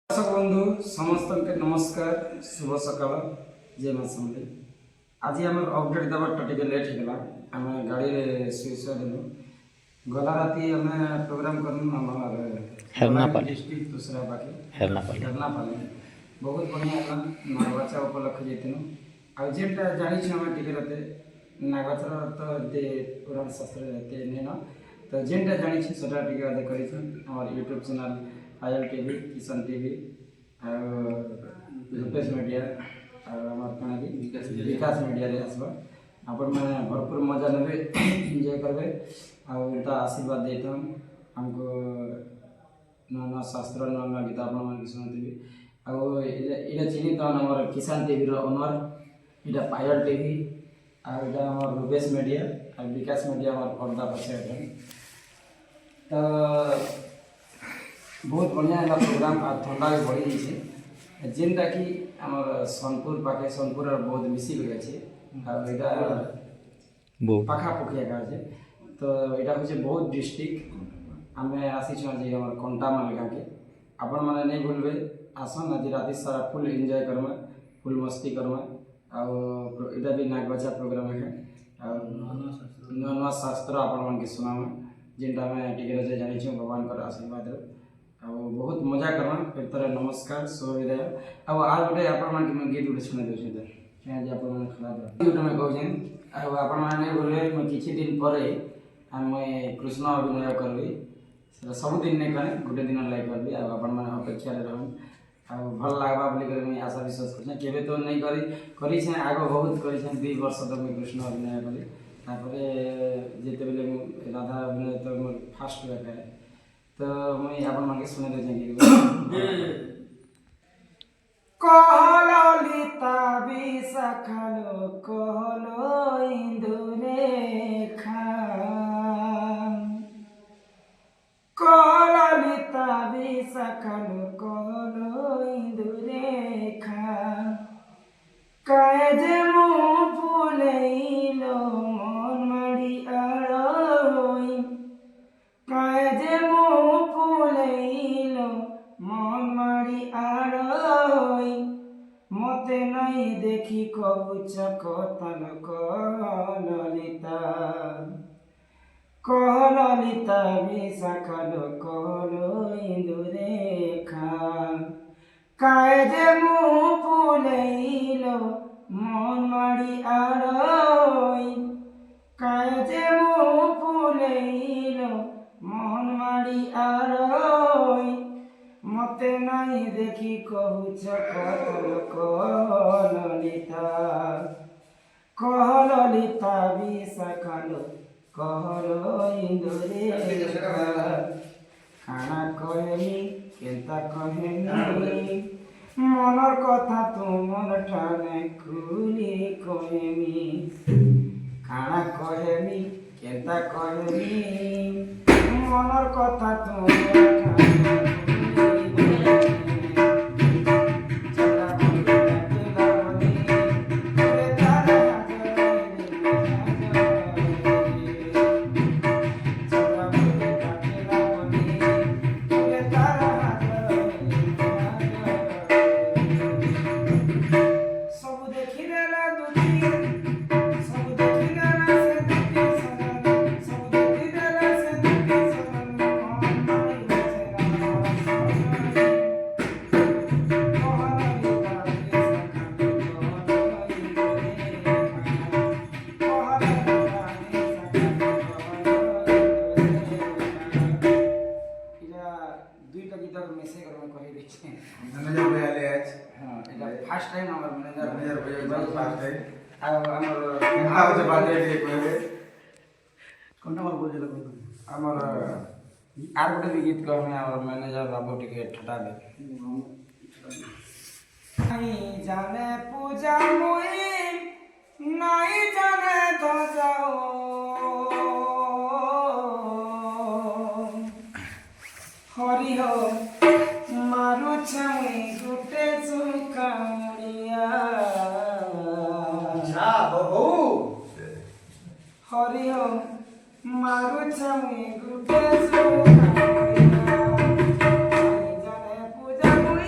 दर्शक बंधु समस्त नमस्कार शुभ सकाल जय माँ समले आज आम अपडेट देवार टे लेट होगा आम गाड़ी में शुई गला राति आम प्रोग्राम कर डिस्ट्रिक्ट दूसरा बाकी हेरनापाली बहुत बढ़िया नागबाचा उपलक्ष्य जाइनु आ जेनटा जानी आम टे राते नागबाचार तो पुराण शास्त्र नहीं तो जेनटा जानी से कर यूट्यूब चैनल आयल टीवी किसान टीवी रूपेश मीडिया विकास मीडिया रे आसबा आपण मैंने भरपूर मजा ने एंजॉय करबे आ आशीर्वाद देता हमको नवा शास्त्र नवा गीत आपण शुणुबी आइटा चिन्ह तो आम किसान टीवी ओनर इटा पायल टीवी आम रूपेश मीडिया और विकास मीडिया पर्दा पचे तो बहुत बढ़िया है प्रोग्राम आ ठंडा भी बढ़ी जाइए जेनटा कि आमर सोनपुर पाखे सोनपुर बहुत मिसी गई पाखापाखि एका अच्छे तो यहाँ हूँ बहुत डिस्ट्रिक्ट आम आसीचु आज आम कंटामाल गाँव के आपण मैंने नहीं भूलबे आसन आज राति सारा फुल एंजॉय करमा फुल मस्ती करमा आटा भी नागबाचा प्रोग्राम है नुआ शास्त्र आपण मन के सुनामा जेनटा आम टिके जानी भगवान का आशीर्वाद बहुत मजा करमा फिर तरह नमस्कार शुभ विदाय आज गोटे आपण गीत गोटे शुणी दूसरे क्या आपण गोटे मैं कहूँ आपण मैंने बोले किसी दिन पर कृष्ण अभिनय करी सबुदिन नहीं करे गोटे दिन लाइक करी आपण मैंने अपेक्षा रह भल लगवा बोलिक आशा विश्वास कर तो नहीं करी आग बहुत कर 2 वर्ष तक मुझे कृष्ण अभिनय कली जिते बेले राधा अभिनय तो मोर फास्ट हुआ तो मुझे आपण मांगे सुने दे कहलिता विशाखालो कहलो इंदुलेखा कहलिता विशाखालो कहलो इंदुलेखा काजे मु फुलेलो मन माड़ी आड़ोई काजे मु फुलेलो मन माड़ी आड़ोई मते नहीं देखी कहुच कतल कहलिता विशाखालो कहलो इंदुलेखा काजे मु फुलेलो मन माड़ी आड़ोई काजे मु फुलेलो मन माड़ी आड़ोई मते नहीं देखी कहुच कतल कहलिता विशाखालो कहलो इंदुलेखा खाना कहमी केंता कहमी मनर कथा तुमर ठाने खुली कहमी खाना कहमी केंता कहमी मनर कथा तुमर ठाने फास्ट टाइम आमर मैनेजर भैया फास्ट टाइम आमर केनता होचे बादे टे कहबे कोनटा मोर बोझे लगो आमर आर गोटे भी गीत कहमे आमर मैनेजर बाबू टिके ठटा दे नहीं जाने पूजा मुई नहीं जाने तो जाओ हरि हो मारू छाई गुटे चुका हरि हो मारू छाई गुटे चुका जाने पूजा मुई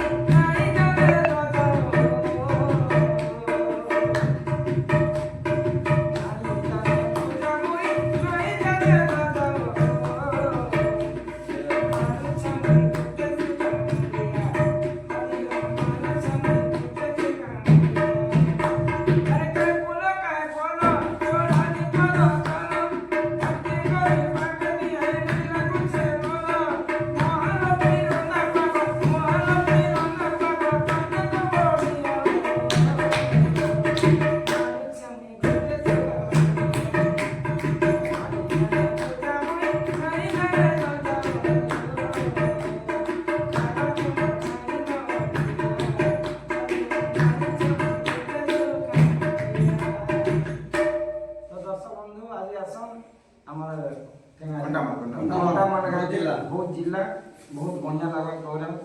जिला बहुत बढ़िया लगा प्रोग्राम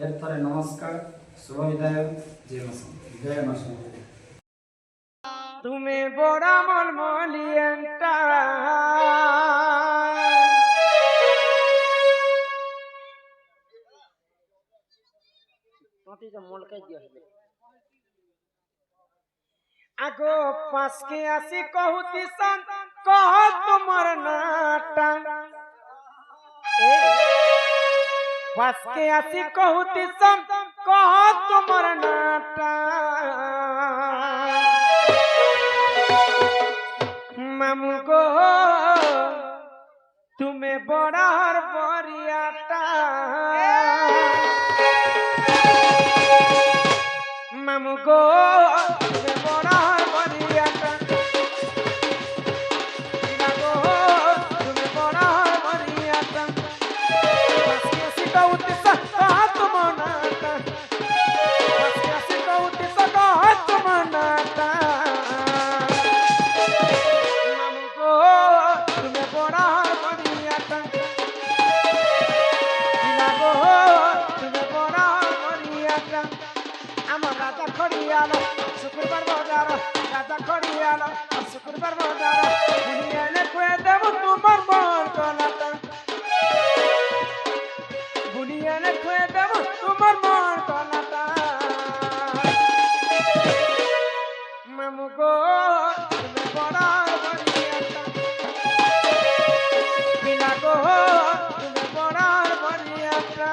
एक थरे नमस्कार शुभ विदाय जय मां তুমি বড়া মলমলিয়েন্টা আগো পাঁচকে আসি কহুতি সন কহ তোমার নাটা পাঁচকে আসি কহুতি সন কহ তোমার নাটা মামু গো তুমি বড়ার বরিয়াটা মামু গো তুমি বড়ার বরিয়াটা গো তুমি বড়ার বরিয়াটা পাঁচকে আসি কহুতি সন কহ তোমার নাটা পাঁচকে আসি কহুতি সন কহ তোমার নাটা শুক্রবার বাজার রাজা খড়িয়াল শুক্রবার বাজার বুনিয়ানে খুঁয়ে দেব তোমার মন কলাটা বুনিয়ানে খুঁয়ে দেব তোমার মন কলাটা মামু গো তুমি বড়ার বরিয়াটা বিনা গো তুমি বড়ার বরিয়াটা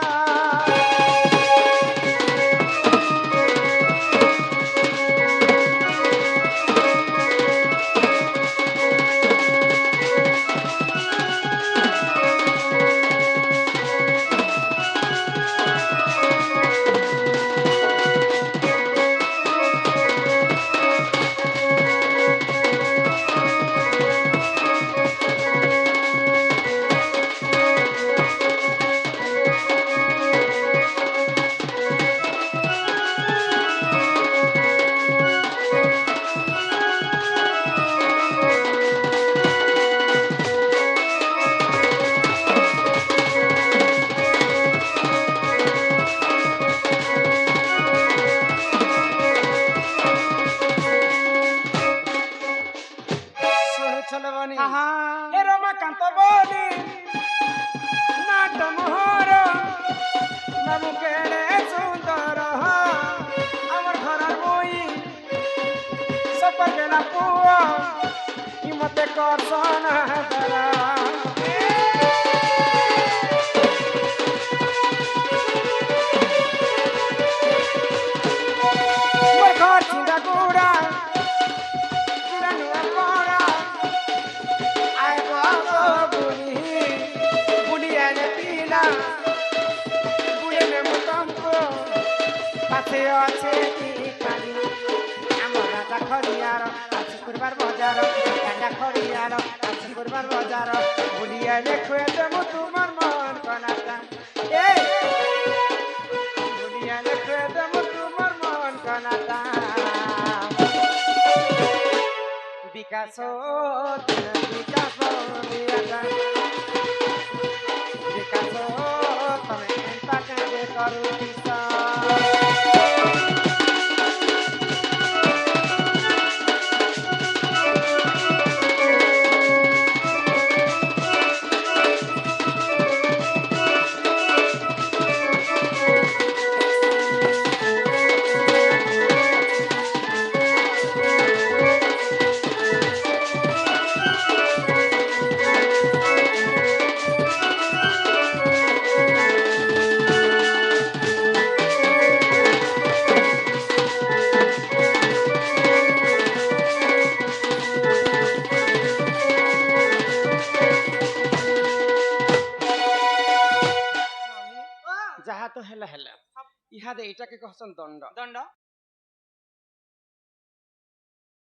শুক্রবার বাজার রাজা খড়িয়াল শুক্রবার বাজার বুনিয়ানে খুঁয়ে দেব তোমার মন কলাটা বুনিয়ানে খুঁয়ে দেব তোমার মন কলাটা বিকাশ বিকাশ বিকাশ তুমি এন্তা কাঁদে করুছিস ଯାହା ତ ହେଲା ହେଲା ଇହାଦେ ଏଇଟାକେ କହସନ୍ ଦଣ୍ଡ ଦଣ୍ଡ